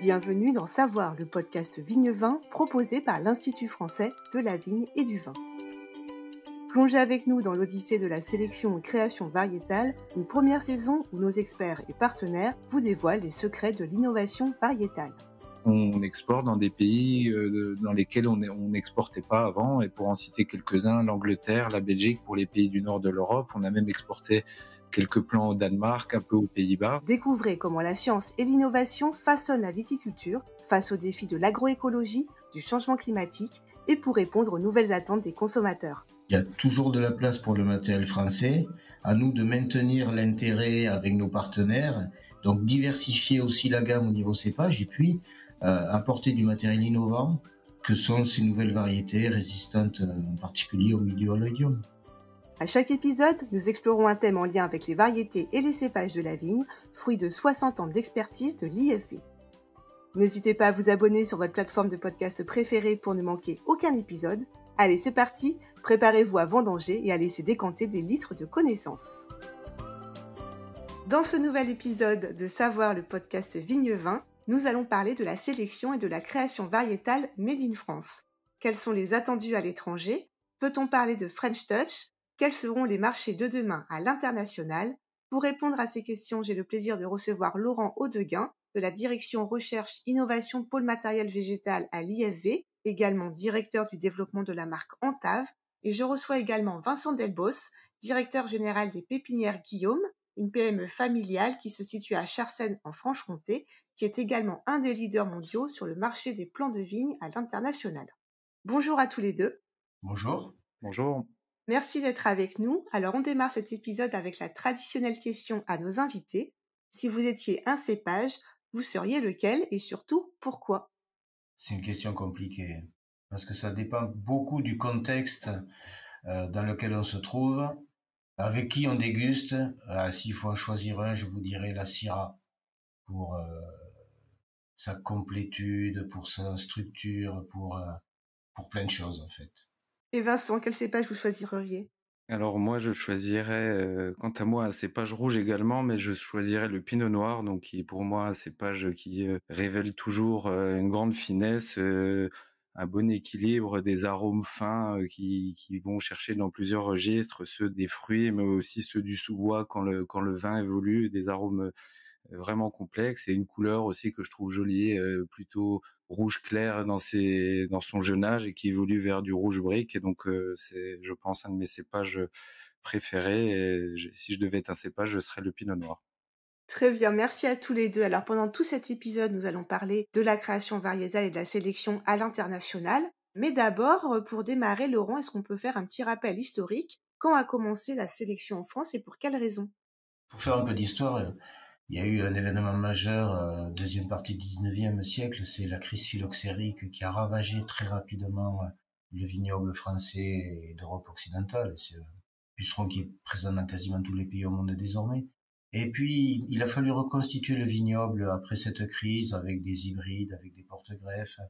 Bienvenue dans Savoir, le podcast Vigne-Vin proposé par l'Institut français de la vigne et du vin. Plongez avec nous dans l'odyssée de la sélection et création variétale, une première saison où nos experts et partenaires vous dévoilent les secrets de l'innovation variétale. On exporte dans des pays dans lesquels on n'exportait pas avant, et pour en citer quelques-uns, l'Angleterre, la Belgique, pour les pays du nord de l'Europe. On a même exporté quelques plants au Danemark, un peu aux Pays-Bas. Découvrez comment la science et l'innovation façonnent la viticulture face aux défis de l'agroécologie, du changement climatique et pour répondre aux nouvelles attentes des consommateurs. Il y a toujours de la place pour le matériel français. À nous de maintenir l'intérêt avec nos partenaires, donc diversifier aussi la gamme au niveau cépage et puis apporter du matériel innovant que sont ces nouvelles variétés résistantes en particulier au milieu à l'oïdium. À chaque épisode, nous explorons un thème en lien avec les variétés et les cépages de la vigne, fruit de 60 ans d'expertise de l'IFV. N'hésitez pas à vous abonner sur votre plateforme de podcast préférée pour ne manquer aucun épisode. Allez, c'est parti, préparez-vous à vendanger et à laisser décanter des litres de connaissances. Dans ce nouvel épisode de Savoir, le podcast Vigne-Vin, nous allons parler de la sélection et de la création variétale Made in France. Quels sont les attendus à l'étranger? Peut-on parler de French Touch? Quels seront les marchés de demain à l'international? Pour répondre à ces questions, j'ai le plaisir de recevoir Laurent Audeguin de la direction Recherche Innovation Pôle Matériel Végétal à l'IFV, également directeur du développement de la marque Antave, et je reçois également Vincent Delbos, directeur général des Pépinières Guillaume, une PME familiale qui se situe à Charsène en Franche-Comté, qui est également un des leaders mondiaux sur le marché des plants de vigne à l'international. Bonjour à tous les deux. Bonjour. Bonjour. Merci d'être avec nous. Alors on démarre cet épisode avec la traditionnelle question à nos invités. Si vous étiez un cépage, vous seriez lequel et surtout pourquoi? C'est une question compliquée parce que ça dépend beaucoup du contexte dans lequel on se trouve, avec qui on déguste. S'il faut en choisir un, je vous dirais la Syrah pour sa complétude, pour sa structure, pour plein de choses en fait. Et Vincent, quel cépage vous choisiriez? Alors moi, je choisirais, quant à moi, un cépage rouge également, mais je choisirais le Pinot Noir, donc qui est pour moi un cépage qui révèle toujours une grande finesse, un bon équilibre, des arômes fins qui vont chercher dans plusieurs registres, ceux des fruits, mais aussi ceux du sous-bois quand le vin évolue, des arômes vraiment complexe, et une couleur aussi que je trouve jolie, plutôt rouge clair dans son jeune âge et qui évolue vers du rouge brique. Et donc c'est, je pense, un de mes cépages préférés. Et si je devais être un cépage, je serais le Pinot Noir. Très bien, merci à tous les deux. Alors pendant tout cet épisode, nous allons parler de la création variétale et de la sélection à l'international. Mais d'abord, pour démarrer, Laurent, est-ce qu'on peut faire un petit rappel historique? Quand a commencé la sélection en France et pour quelles raisons? Pour faire un peu d'histoire, il y a eu un événement majeur, deuxième partie du 19e siècle, c'est la crise phylloxérique qui a ravagé très rapidement le vignoble français et d'Europe occidentale. C'est un puceron qui est présent dans quasiment tous les pays au monde désormais. Et puis, il a fallu reconstituer le vignoble après cette crise avec des hybrides, avec des porte-greffes.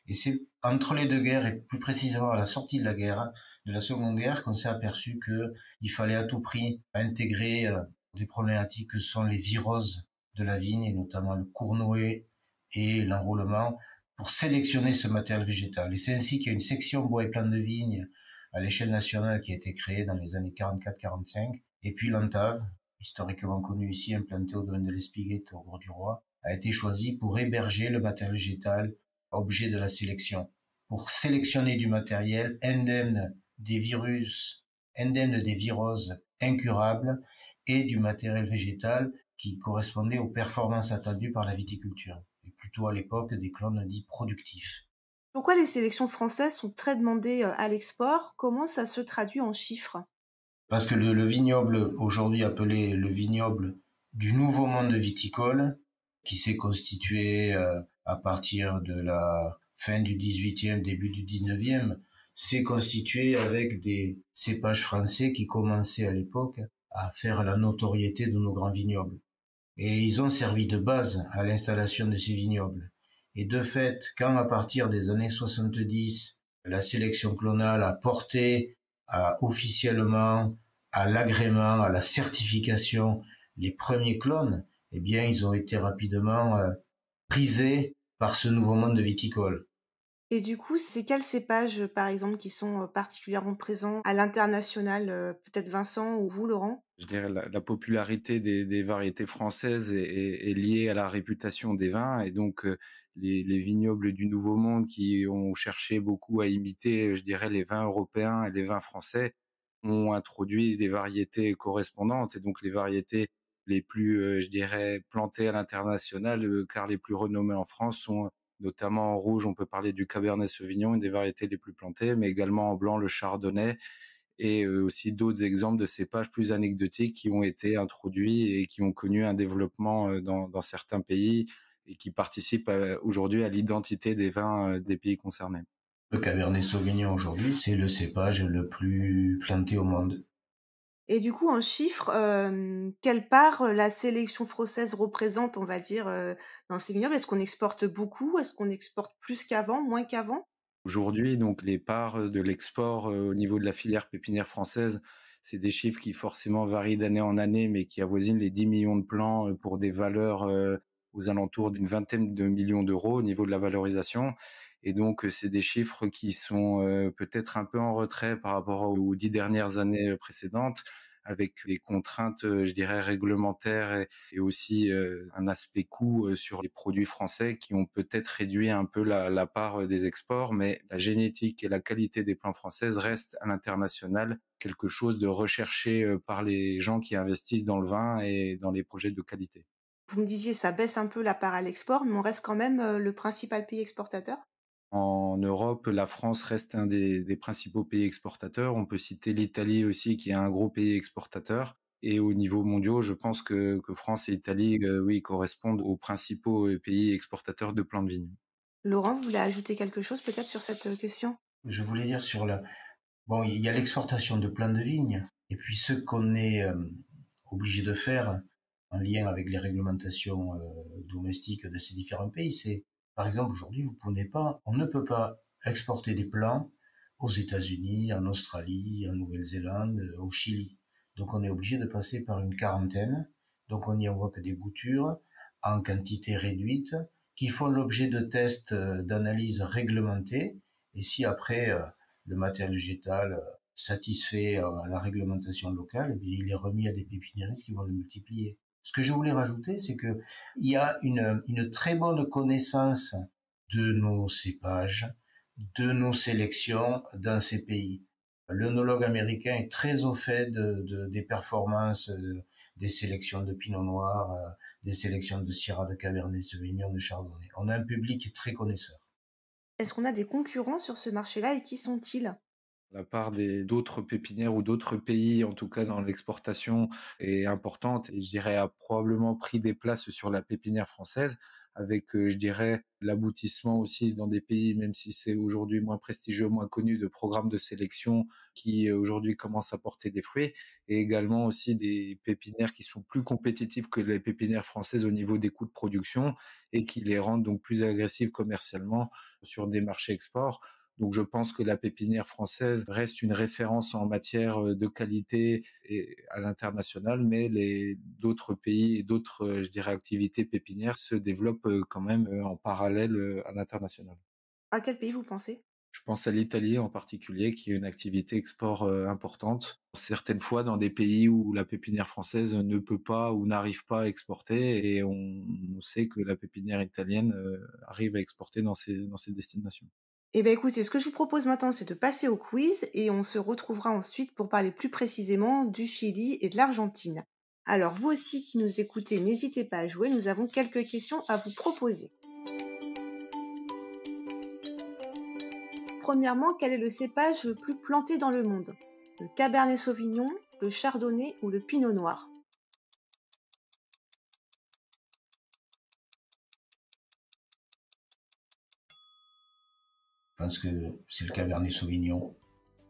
Et c'est entre les deux guerres, et plus précisément à la sortie de la guerre, de la Seconde Guerre, qu'on s'est aperçu qu'il fallait à tout prix intégrer des problématiques que sont les viroses de la vigne, et notamment le cournoyer et l'enroulement, pour sélectionner ce matériel végétal. Et c'est ainsi qu'il y a une section bois et plants de vigne à l'échelle nationale qui a été créée dans les années 44-45. Et puis l'Antave, historiquement connu ici, implanté au domaine de l'Espiguette au bord du Roi, a été choisi pour héberger le matériel végétal, objet de la sélection, pour sélectionner du matériel indemne des virus, indemne des viroses incurables, et du matériel végétal qui correspondait aux performances attendues par la viticulture, et plutôt à l'époque des clones dits productifs. Pourquoi les sélections françaises sont très demandées à l'export? Comment ça se traduit en chiffres? Parce que le vignoble, aujourd'hui appelé le vignoble du nouveau monde viticole, qui s'est constitué à partir de la fin du 18e, début du 19e, s'est constitué avec des cépages français qui commençaient à l'époque à faire la notoriété de nos grands vignobles. Et ils ont servi de base à l'installation de ces vignobles. Et de fait, quand à partir des années 70, la sélection clonale a porté officiellement à l'agrément, à la certification, les premiers clones, eh bien, ils ont été rapidement prisés par ce nouveau monde viticole. Et du coup, c'est quels cépages, par exemple, qui sont, particulièrement présents à l'international, peut-être Vincent ou vous, Laurent? Je dirais la popularité des variétés françaises est liée à la réputation des vins et donc les vignobles du Nouveau Monde qui ont cherché beaucoup à imiter, je dirais, les vins européens et les vins français, ont introduit des variétés correspondantes et donc les variétés les plus, je dirais, plantées à l'international, car les plus renommées en France sont notamment en rouge, on peut parler du Cabernet Sauvignon, une des variétés les plus plantées, mais également en blanc, le Chardonnay et aussi d'autres exemples de cépages plus anecdotiques qui ont été introduits et qui ont connu un développement dans certains pays et qui participent aujourd'hui à l'identité des vins des pays concernés. Le Cabernet Sauvignon aujourd'hui, c'est le cépage le plus planté au monde. Et du coup, en chiffres, quelle part, la sélection française représente, on va dire, dans ces vignobles? Est-ce qu'on exporte beaucoup? Est-ce qu'on exporte plus qu'avant, moins qu'avant? Aujourd'hui, donc les parts de l'export au niveau de la filière pépinière française, c'est des chiffres qui forcément varient d'année en année, mais qui avoisinent les 10 millions de plants pour des valeurs aux alentours d'une vingtaine de millions d'euros au niveau de la valorisation. Et donc, c'est des chiffres qui sont peut-être un peu en retrait par rapport aux 10 dernières années précédentes, avec des contraintes, je dirais, réglementaires et aussi un aspect coût sur les produits français qui ont peut-être réduit un peu la part des exports, mais la génétique et la qualité des plants françaises restent à l'international quelque chose de recherché par les gens qui investissent dans le vin et dans les projets de qualité. Vous me disiez, ça baisse un peu la part à l'export, mais on reste quand même, le principal pays exportateur? En Europe, la France reste un des principaux pays exportateurs. On peut citer l'Italie aussi, qui est un gros pays exportateur. Et au niveau mondial, je pense que France et Italie, oui, correspondent aux principaux pays exportateurs de plants de vigne. Laurent, vous voulez ajouter quelque chose peut-être sur cette, question? Je voulais dire sur la... Bon, il y a l'exportation de plants de vigne, et puis ce qu'on est obligé de faire en lien avec les réglementations domestiques de ces différents pays, c'est, par exemple, aujourd'hui, on ne peut pas exporter des plants aux États-Unis, en Australie, en Nouvelle-Zélande, au Chili. Donc on est obligé de passer par une quarantaine. Donc on n'y envoie que des boutures en quantité réduite qui font l'objet de tests d'analyse réglementés. Et si après le matériel végétal satisfait à la réglementation locale, eh bien, il est remis à des pépiniéristes qui vont le multiplier. Ce que je voulais rajouter, c'est que il y a une très bonne connaissance de nos cépages, de nos sélections dans ces pays. L'œnologue américain est très au fait des performances des sélections de Pinot Noir, des sélections de Syrah, de Cabernet Sauvignon, de Chardonnay. On a un public très connaisseur. Est-ce qu'on a des concurrents sur ce marché-là et qui sont-ils? La part d'autres pépinières ou d'autres pays, en tout cas dans l'exportation, est importante et je dirais a probablement pris des places sur la pépinière française avec, je dirais, l'aboutissement aussi dans des pays, même si c'est aujourd'hui moins prestigieux, moins connu, de programmes de sélection qui aujourd'hui commencent à porter des fruits et également aussi des pépinières qui sont plus compétitives que les pépinières françaises au niveau des coûts de production et qui les rendent donc plus agressives commercialement sur des marchés export. Donc je pense que la pépinière française reste une référence en matière de qualité et à l'international, mais d'autres pays et d'autres, je dirais, activités pépinières se développent quand même en parallèle à l'international. À quel pays vous pensez? Je pense à l'Italie en particulier, qui a une activité export importante. Certaines fois dans des pays où la pépinière française ne peut pas ou n'arrive pas à exporter, et on sait que la pépinière italienne arrive à exporter dans ces destinations. Eh bien écoutez, ce que je vous propose maintenant, c'est de passer au quiz et on se retrouvera ensuite pour parler plus précisément du Chili et de l'Argentine. Alors vous aussi qui nous écoutez, n'hésitez pas à jouer, nous avons quelques questions à vous proposer. Premièrement, quel est le cépage le plus planté dans le monde? Le Cabernet Sauvignon, le Chardonnay ou le Pinot Noir? Je pense que c'est le Cabernet Sauvignon.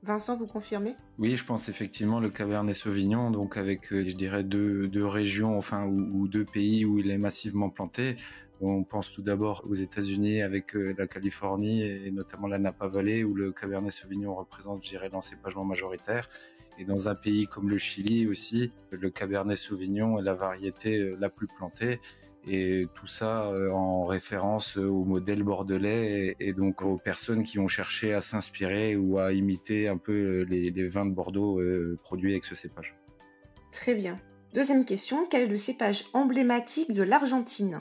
Vincent, vous confirmez? Oui, je pense effectivement le Cabernet Sauvignon, donc avec, je dirais deux régions, enfin ou deux pays où il est massivement planté. On pense tout d'abord aux États-Unis avec la Californie et notamment la Napa Valley où le Cabernet Sauvignon représente, je dirais, l'encépagement majoritaire. Et dans un pays comme le Chili aussi, le Cabernet Sauvignon est la variété la plus plantée. Et tout ça en référence au modèle bordelais et donc aux personnes qui ont cherché à s'inspirer ou à imiter un peu les vins de Bordeaux produits avec ce cépage. Très bien. Deuxième question, quel est le cépage emblématique de l'Argentine?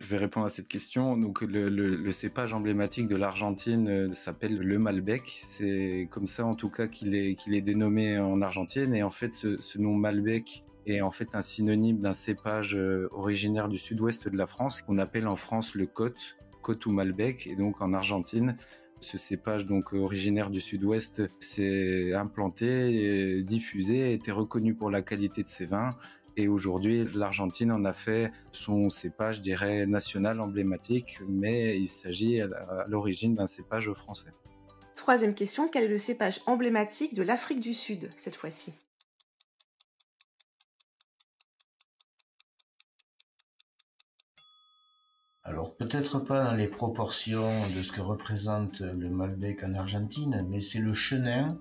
Je vais répondre à cette question. Donc le cépage emblématique de l'Argentine s'appelle le Malbec. C'est comme ça en tout cas qu'il est dénommé en Argentine. Et en fait, ce nom Malbec est en fait un synonyme d'un cépage originaire du sud-ouest de la France, qu'on appelle en France le Côte ou Malbec. Et donc en Argentine, ce cépage donc originaire du sud-ouest s'est implanté, diffusé, était reconnu pour la qualité de ses vins. Et aujourd'hui, l'Argentine en a fait son cépage, je dirais, national emblématique, mais il s'agit à l'origine d'un cépage français. Troisième question, quel est le cépage emblématique de l'Afrique du Sud, cette fois-ci? Alors peut-être pas dans les proportions de ce que représente le Malbec en Argentine, mais c'est le chenin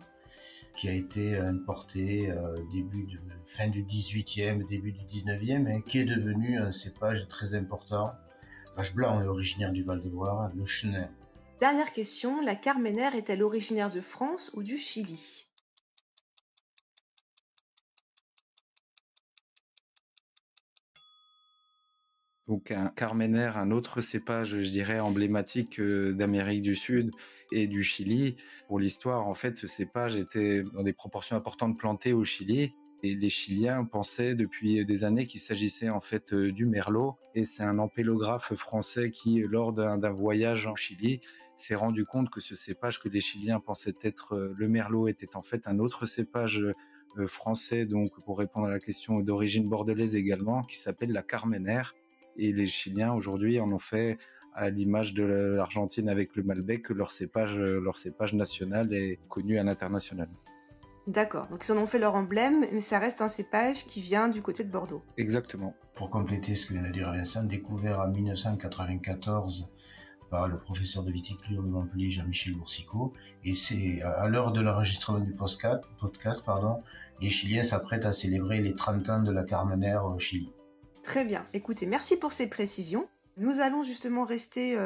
qui a été importé fin du 18e, début du 19e, et qui est devenu un cépage très important. Vache blanc est originaire du Val-de-Loire, le chenin. Dernière question, la Carmenère est-elle originaire de France ou du Chili? Donc un Carmener, un autre cépage, je dirais, emblématique d'Amérique du Sud et du Chili. Pour l'histoire, en fait, ce cépage était dans des proportions importantes planté au Chili. Et les Chiliens pensaient depuis des années qu'il s'agissait en fait du merlot. Et c'est un ampélographe français qui, lors d'un voyage en Chili, s'est rendu compte que ce cépage que les Chiliens pensaient être le merlot était en fait un autre cépage français, donc pour répondre à la question d'origine bordelaise également, qui s'appelle la Carmener. Et les Chiliens aujourd'hui en ont fait, à l'image de l'Argentine avec le Malbec, que leur cépage national est connu à l'international. D'accord, donc ils en ont fait leur emblème, mais ça reste un cépage qui vient du côté de Bordeaux. Exactement. Pour compléter ce que vient de dire Vincent, découvert en 1994 par le professeur de viticulture de Montpellier, Jean-Michel Boursicot, et c'est à l'heure de l'enregistrement du podcast, les Chiliens s'apprêtent à célébrer les 30 ans de la Carmener au Chili. Très bien, écoutez, merci pour ces précisions. Nous allons justement rester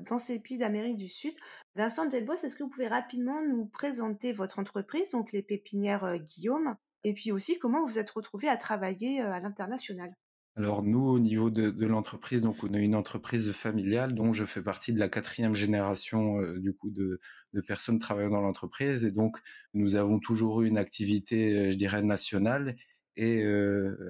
dans ces pays d'Amérique du Sud. Vincent Delbois, est-ce que vous pouvez rapidement nous présenter votre entreprise, donc les pépinières Guillaume, et puis aussi comment vous êtes retrouvé à travailler à l'international? Alors nous, au niveau de l'entreprise, donc on est une entreprise familiale dont je fais partie de la 4e génération du coup de personnes travaillant dans l'entreprise. Et donc nous avons toujours eu une activité, je dirais, nationale. Et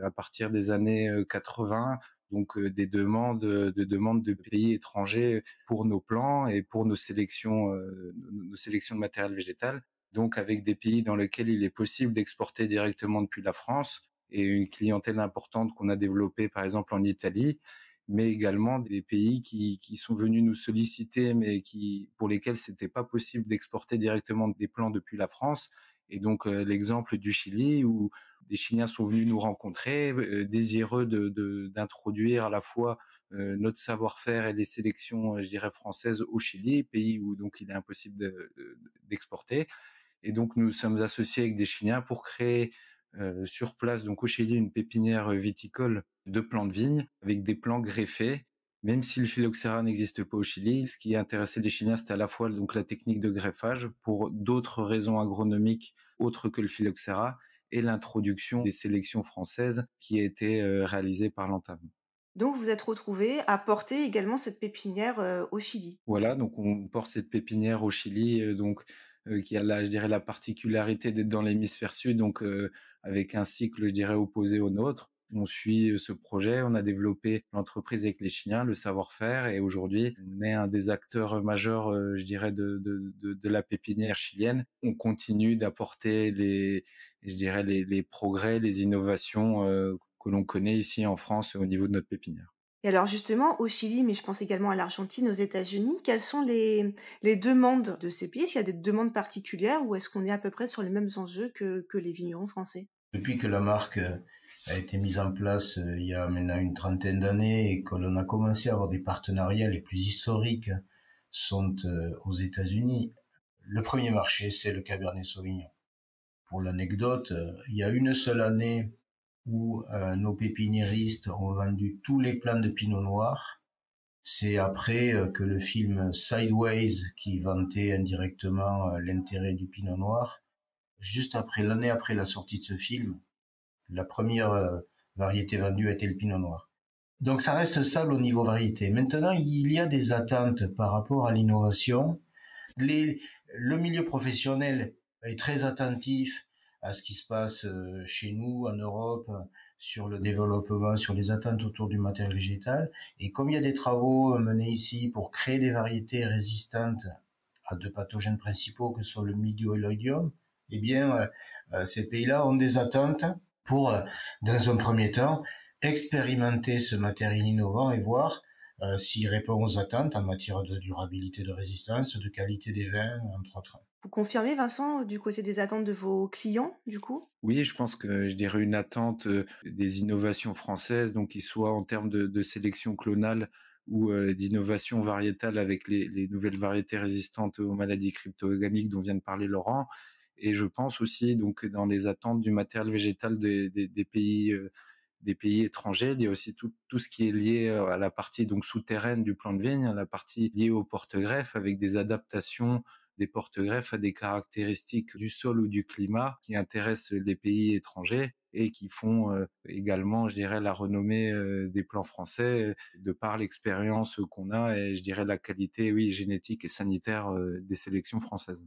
à partir des années 80, donc des demandes de pays étrangers pour nos plants et pour nos sélections de matériel végétal. Donc avec des pays dans lesquels il est possible d'exporter directement depuis la France, et une clientèle importante qu'on a développée par exemple en Italie, mais également des pays qui sont venus nous solliciter, mais pour lesquels c'était pas possible d'exporter directement des plants depuis la France. Et donc l'exemple du Chili, où des Chiliens sont venus nous rencontrer, désireux d'introduire à la fois notre savoir-faire et les sélections, je dirais, françaises au Chili, pays où donc il est impossible d'exporter. Et donc nous sommes associés avec des Chiliens pour créer sur place, donc au Chili, une pépinière viticole de plants de vigne avec des plants greffés. Même si le phylloxéra n'existe pas au Chili, ce qui intéressait les Chiliens, c'était à la fois donc la technique de greffage pour d'autres raisons agronomiques autres que le phylloxéra, et l'introduction des sélections françaises qui a été réalisée par l'Entame. Donc vous êtes retrouvé à porter également cette pépinière au Chili. Voilà, donc on porte cette pépinière au Chili, qui a je dirais, la particularité d'être dans l'hémisphère sud, donc avec un cycle, je dirais, opposé au nôtre. On suit ce projet, on a développé l'entreprise avec les Chiliens, le savoir-faire, et aujourd'hui, on est un des acteurs majeurs, je dirais, de la pépinière chilienne. On continue d'apporter je dirais, les progrès, les innovations que l'on connaît ici en France au niveau de notre pépinière. Et alors justement, au Chili, mais je pense également à l'Argentine, aux États-Unis, quelles sont les demandes de ces pays? Est-ce qu'il y a des demandes particulières ou est-ce qu'on est à peu près sur les mêmes enjeux que les vignerons français? Depuis que la marque a été mise en place il y a maintenant une trentaine d'années et que l'on a commencé à avoir des partenariats, les plus historiques sont aux États-Unis. Le premier marché, c'est le Cabernet Sauvignon. Pour l'anecdote, il y a une seule année où nos pépiniéristes ont vendu tous les plants de Pinot Noir. C'est après que le film Sideways, qui vantait indirectement l'intérêt du Pinot Noir, juste après, l'année après la sortie de ce film, la première variété vendue a été le Pinot Noir. Donc ça reste stable au niveau variété. Maintenant, il y a des attentes par rapport à l'innovation. Le milieu professionnel est très attentif à ce qui se passe chez nous, en Europe, sur le développement, sur les attentes autour du matériel végétal. Et comme il y a des travaux menés ici pour créer des variétés résistantes à deux pathogènes principaux que sont le mildiou et l'oïdium, eh bien, ces pays-là ont des attentes pour, dans un premier temps, expérimenter ce matériel innovant et voir s'il répond aux attentes en matière de durabilité, de résistance, de qualité des vins, entre autres. Vous confirmez, Vincent, du côté des attentes de vos clients, du coup? Oui, je pense que je dirais une attente des innovations françaises, donc qu'ils soient en termes de sélection clonale ou d'innovation variétale avec les nouvelles variétés résistantes aux maladies cryptogamiques dont vient de parler Laurent. Et je pense aussi donc dans les attentes du matériel végétal des pays étrangers. Il y a aussi tout ce qui est lié à la partie donc souterraine du plant de vigne, à la partie liée au porte-greffe avec des adaptations des porte-greffes à des caractéristiques du sol ou du climat qui intéressent les pays étrangers et qui font également, je dirais, la renommée des plants français de par l'expérience qu'on a et je dirais la qualité, oui, génétique et sanitaire des sélections françaises.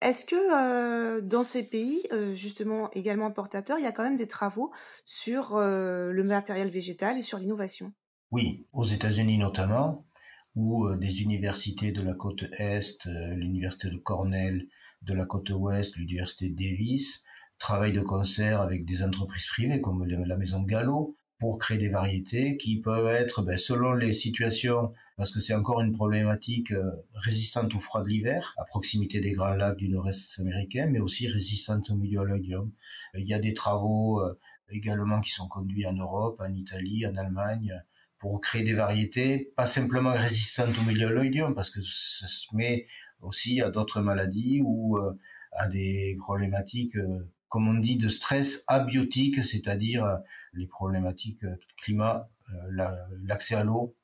Est-ce que, dans ces pays, justement également importateurs, il y a quand même des travaux sur, le matériel végétal et sur l'innovation? Oui, aux États-Unis notamment, où des universités de la côte Est, l'université de Cornell, de la côte Ouest, l'université Davis, travaillent de concert avec des entreprises privées comme la maison Gallo pour créer des variétés qui peuvent être, selon les situations, parce que c'est encore une problématique résistante au froid de l'hiver, à proximité des grands lacs du nord-est américain, mais aussi résistante au milieu à l'oïdium. Il y a des travaux également qui sont conduits en Europe, en Italie, en Allemagne, pour créer des variétés, pas simplement résistantes au milieu à l'oïdium, parce que ça se met aussi à d'autres maladies ou à des problématiques, comme on dit, de stress abiotique, c'est-à-dire les problématiques climat, l'accès à l'eau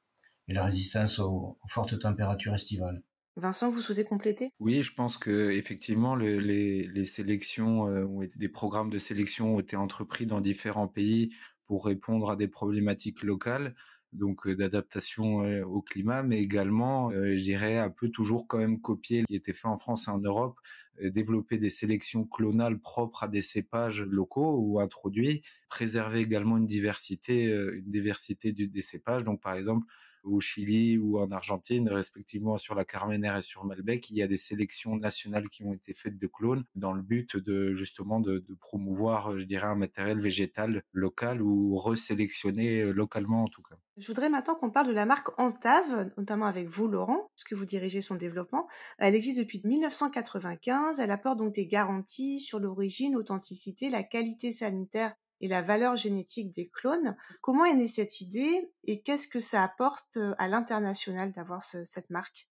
et la résistance aux fortes températures estivales. Vincent, vous souhaitez compléter? Oui, je pense que effectivement les sélections des programmes de sélection ont été entrepris dans différents pays pour répondre à des problématiques locales, donc d'adaptation au climat, mais également, je dirais, un peu toujours quand même copier ce qui était fait en France et en Europe, développer des sélections clonales propres à des cépages locaux ou introduits, préserver également une diversité des cépages. Donc par exemple, au Chili ou en Argentine, respectivement sur la Carmenère et sur Malbec, il y a des sélections nationales qui ont été faites de clones dans le but de justement de promouvoir, je dirais, un matériel végétal local ou resélectionné localement en tout cas. Je voudrais maintenant qu'on parle de la marque Antave, notamment avec vous, Laurent, puisque vous dirigez son développement. Elle existe depuis 1995. Elle apporte donc des garanties sur l'origine, l'authenticité, la qualité sanitaire et la valeur génétique des clones. Comment est née cette idée et qu'est-ce que ça apporte à l'international d'avoir cette marque?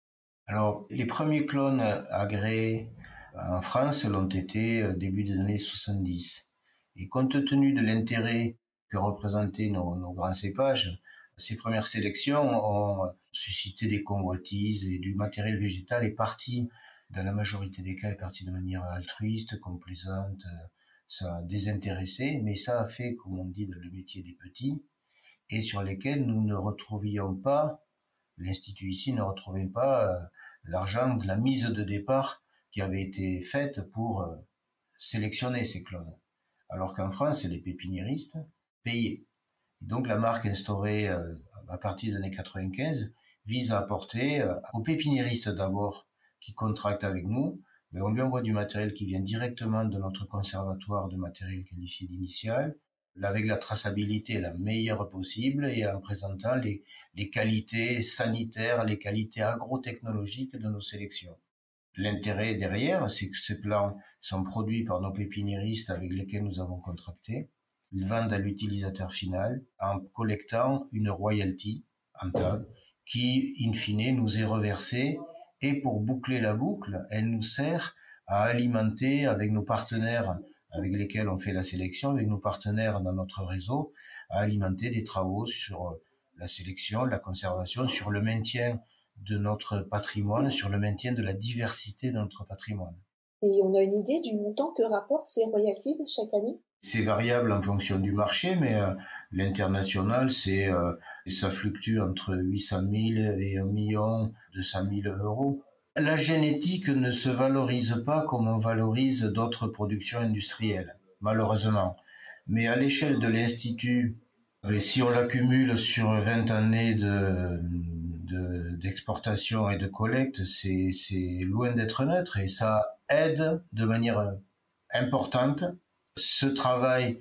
Alors, les premiers clones agréés en France l'ont été début des années 70. Et compte tenu de l'intérêt que représentaient nos grands cépages, ces premières sélections ont suscité des convoitises et du matériel végétal est parti, dans la majorité des cas, est parti de manière altruiste, complaisante, ça a désintéressé, mais ça a fait, comme on dit, le métier des petits, et sur lesquels nous ne retrouvions pas, l'Institut ici ne retrouvait pas l'argent de la mise de départ qui avait été faite pour sélectionner ces clones. Alors qu'en France, les pépiniéristes payaient. Donc la marque instaurée à partir des années 95 vise à apporter aux pépiniéristes d'abord qui contractent avec nous, mais on lui envoie du matériel qui vient directement de notre conservatoire de matériel qualifié d'initial, avec la traçabilité la meilleure possible et en présentant les qualités sanitaires, les qualités agrotechnologiques de nos sélections. L'intérêt derrière, c'est que ces plants sont produits par nos pépiniéristes avec lesquels nous avons contracté. Ils vendent à l'utilisateur final en collectant une royalty en table qui, in fine, nous est reversée. Et pour boucler la boucle, elle nous sert à alimenter avec nos partenaires avec lesquels on fait la sélection, avec nos partenaires dans notre réseau, à alimenter des travaux sur la sélection, la conservation, sur le maintien de notre patrimoine, sur le maintien de la diversité de notre patrimoine. Et on a une idée du montant que rapportent ces royalties chaque année? C'est variable en fonction du marché, mais l'international, ça fluctue entre 800 000 et 1 200 000 euros. La génétique ne se valorise pas comme on valorise d'autres productions industrielles, malheureusement. Mais à l'échelle de l'Institut, et si on l'accumule sur 20 années d'exportation et de collecte, c'est loin d'être neutre, et ça aide de manière importante ce travail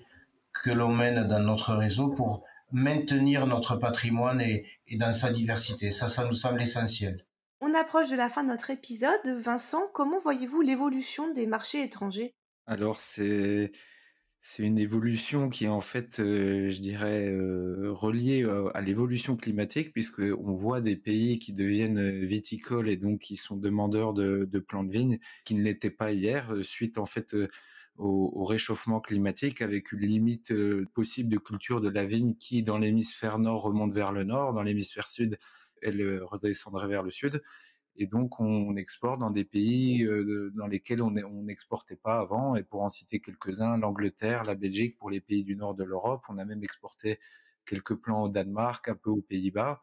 que l'on mène dans notre réseau pour maintenir notre patrimoine et dans sa diversité. Ça nous semble essentiel. On approche de la fin de notre épisode. Vincent, comment voyez-vous l'évolution des marchés étrangers? Alors, c'est une évolution qui est en fait, je dirais, reliée à l'évolution climatique, puisqu'on voit des pays qui deviennent viticoles et donc qui sont demandeurs de plants de vigne, qui ne l'étaient pas hier, suite en fait au réchauffement climatique, avec une limite possible de culture de la vigne qui, dans l'hémisphère nord, remonte vers le nord, dans l'hémisphère sud, elle redescendrait vers le sud. Et donc, on exporte dans des pays dans lesquels on n'exportait pas avant. Et pour en citer quelques-uns, l'Angleterre, la Belgique, pour les pays du nord de l'Europe. On a même exporté quelques plants au Danemark, un peu aux Pays-Bas.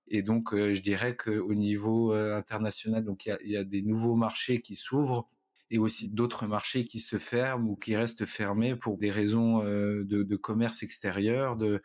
Et donc, je dirais qu'au niveau international, donc il y a des nouveaux marchés qui s'ouvrent et aussi d'autres marchés qui se ferment ou qui restent fermés pour des raisons de commerce extérieur, de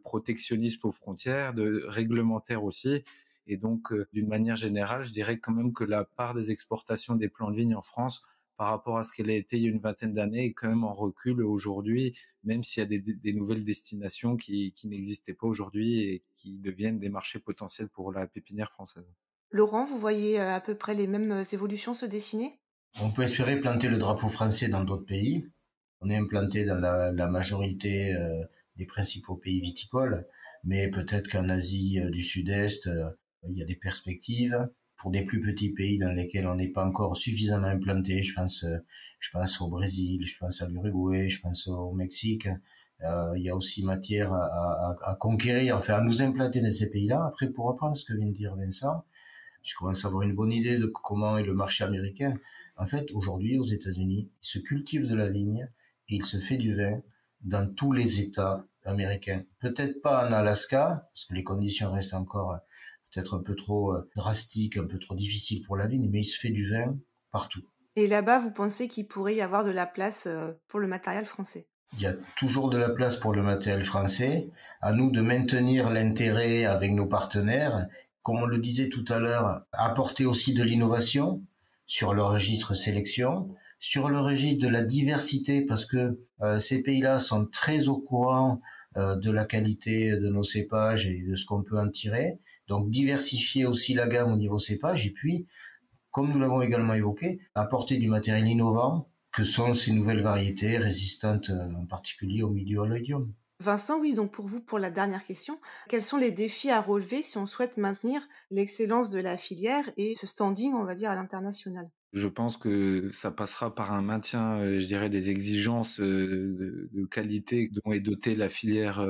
protectionnisme aux frontières, de réglementaire aussi. Et donc, d'une manière générale, je dirais quand même que la part des exportations des plants de vigne en France, par rapport à ce qu'elle a été il y a une vingtaine d'années, est quand même en recul aujourd'hui, même s'il y a des nouvelles destinations qui n'existaient pas aujourd'hui et qui deviennent des marchés potentiels pour la pépinière française. Laurent, vous voyez à peu près les mêmes évolutions se dessiner? On peut espérer planter le drapeau français dans d'autres pays. On est implanté dans la majorité des principaux pays viticoles, mais peut-être qu'en Asie du Sud-Est, il y a des perspectives. Pour des plus petits pays dans lesquels on n'est pas encore suffisamment implanté, je pense au Brésil, je pense à l'Uruguay, je pense au Mexique. Il y a aussi matière à conquérir, enfin à nous implanter dans ces pays-là. Après, pour reprendre ce que vient de dire Vincent, je commence à avoir une bonne idée de comment est le marché américain. En fait, aujourd'hui, aux États-Unis, il se cultive de la vigne et il se fait du vin dans tous les États américains. Peut-être pas en Alaska, parce que les conditions restent encore peut-être un peu trop drastiques, un peu trop difficiles pour la vigne, mais il se fait du vin partout. Et là-bas, vous pensez qu'il pourrait y avoir de la place pour le matériel français? Il y a toujours de la place pour le matériel français. À nous de maintenir l'intérêt avec nos partenaires. Comme on le disait tout à l'heure, apporter aussi de l'innovation sur le registre sélection, sur le registre de la diversité, parce que ces pays-là sont très au courant de la qualité de nos cépages et de ce qu'on peut en tirer. Donc diversifier aussi la gamme au niveau cépage, et puis, comme nous l'avons également évoqué, apporter du matériel innovant que sont ces nouvelles variétés résistantes en particulier au milieu à l'oïdium. Vincent, oui, donc pour vous, pour la dernière question, quels sont les défis à relever si on souhaite maintenir l'excellence de la filière et ce standing, on va dire, à l'international? Je pense que ça passera par un maintien, je dirais, des exigences de qualité dont est dotée la filière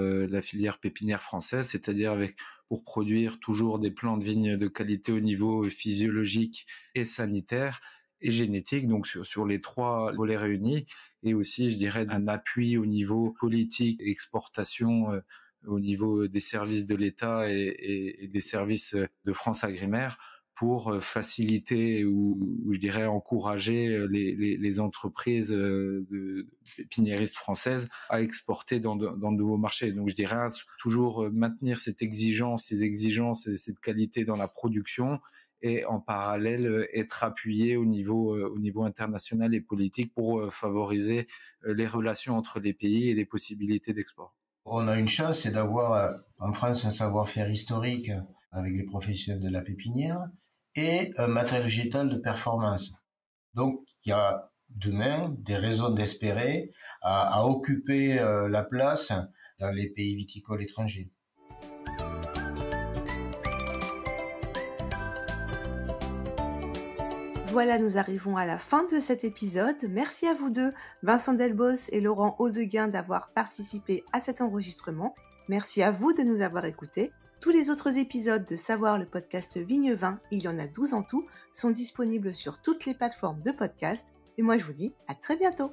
pépinière française, c'est-à-dire pour produire toujours des plants de vigne de qualité au niveau physiologique et sanitaire et génétique, donc sur les trois volets réunis, et aussi, je dirais, un appui au niveau politique, exportation, au niveau des services de l'État et des services de France Agrimaire, pour faciliter ou je dirais encourager les entreprises de pépiniéristes françaises à exporter dans de nouveaux marchés. Donc je dirais toujours maintenir ces exigences et cette qualité dans la production, et en parallèle être appuyé au niveau international et politique pour favoriser les relations entre les pays et les possibilités d'export. On a une chance, c'est d'avoir en France un savoir-faire historique avec les professionnels de la pépinière et un matériel végétal de performance. Donc, il y a demain des raisons d'espérer à occuper la place dans les pays viticoles étrangers. Voilà, nous arrivons à la fin de cet épisode. Merci à vous deux, Vincent Delbos et Laurent Audeguin, d'avoir participé à cet enregistrement. Merci à vous de nous avoir écoutés. Tous les autres épisodes de Savoir, le podcast Vigne-Vin, il y en a 12 en tout, sont disponibles sur toutes les plateformes de podcast. Et moi, je vous dis à très bientôt.